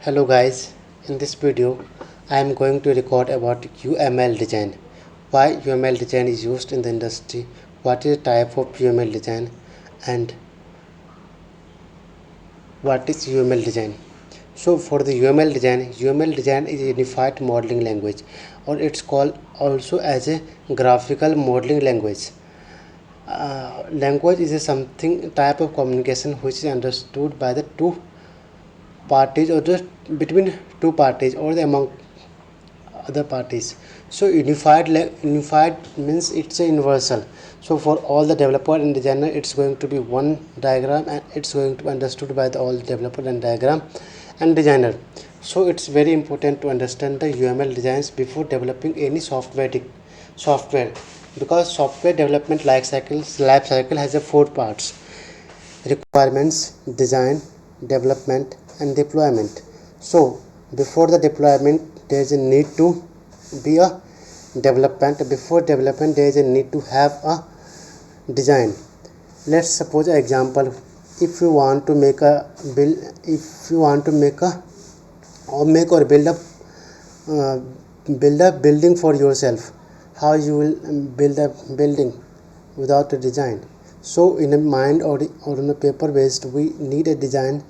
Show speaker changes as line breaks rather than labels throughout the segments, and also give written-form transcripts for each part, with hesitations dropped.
Hello guys, in this video I am going to record about UML design. Why UML design is used in the industry, what is the type of UML design and what is UML design. So for the UML design is a unified modeling language, or it's called also as a graphical modeling language. Language is a something type of communication which is understood by the two parties or just between two parties or the among other parties. So unified means it's a universal. So for all the developer and designer, it's going to be one diagram and it's going to be understood by all the developer and diagram and designer. So it's very important to understand the UML designs before developing any software because software development life cycle has a four parts: requirements, design, development and deployment. So before the deployment there is a need to be a development. Before development there is a need to have a design. Let's suppose an example. If you want to make a build, if you want to make a or make or build a building for yourself, how you will build a building without a design? So in a mind or on a paper based, we need a design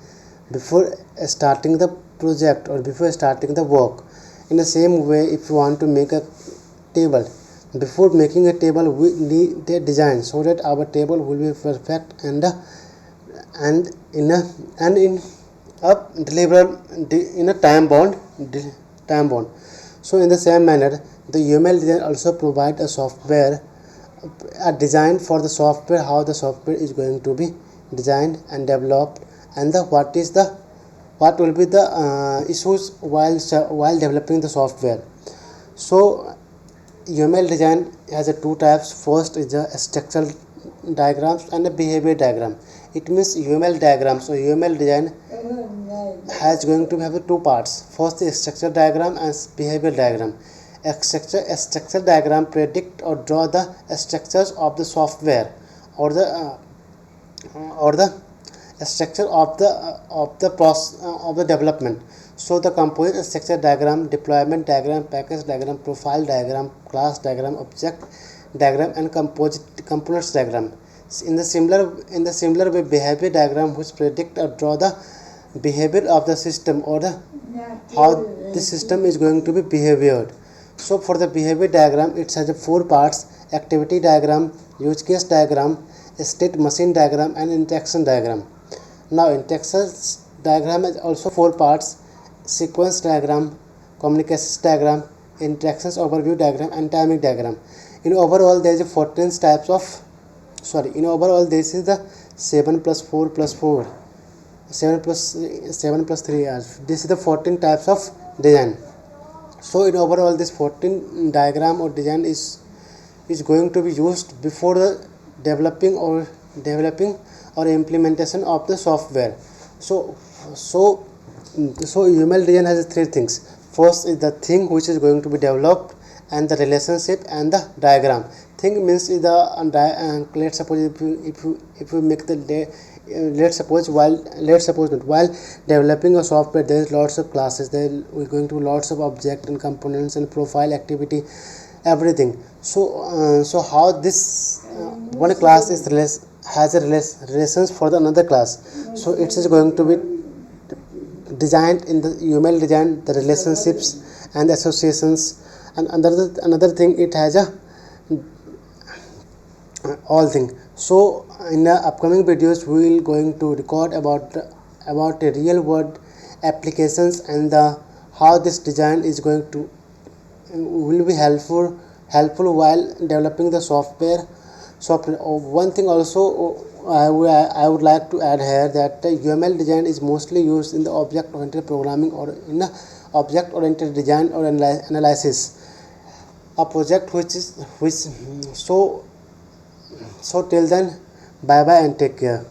before starting the project or before starting the work. In the same way, if you want to make a table, before making a table we need a design so that our table will be perfect and in a deliverable in a time bound. So in the same manner, the UML design also provide a design for the software, how the software is going to be designed and developed, and what will be the issues while developing the software. So UML design has a two types. First is the structural diagrams and a behavior diagram. It means UML diagrams or UML design has going to have two parts. First is structure diagram and behavior diagram. A structure diagram predict or draw the structures of the software or the structure of the process of the development. So the composite structure diagram, deployment diagram, package diagram, profile diagram, class diagram, object diagram and components diagram. In the similar way, behavior diagram which predict or draw the behavior of the system or how the system is going to be behaviored. So for the behavior diagram, it has four parts: activity diagram, use case diagram, state machine diagram and interaction diagram. Now interaction diagram has also four parts: sequence diagram, communications diagram, interactions overview diagram and timing diagram. In overall there is 14 types of in overall this is the 7 plus 4 plus 4 7 plus 3 this is the 14 types of design. So in overall this 14 diagram or design is going to be used before the developing or implementation of the software. So UML design has three things. First is the thing which is going to be developed, and the relationship and the diagram. Thing means is the let's suppose if you make the let's suppose while developing a software there is lots of classes, there we're going to lots of object and components and profile, activity, everything. So how this one class has a relations for the another class. So it is going to be designed in the UML design, the relationships and the associations, and another thing, it has a all thing. So in the upcoming videos we will going to record about the real world applications and how this design is going to will be helpful while developing the software. One thing also I would like to add here, that the UML design is mostly used in the object oriented programming or in the object oriented design or analysis. A project so till then, bye bye and take care.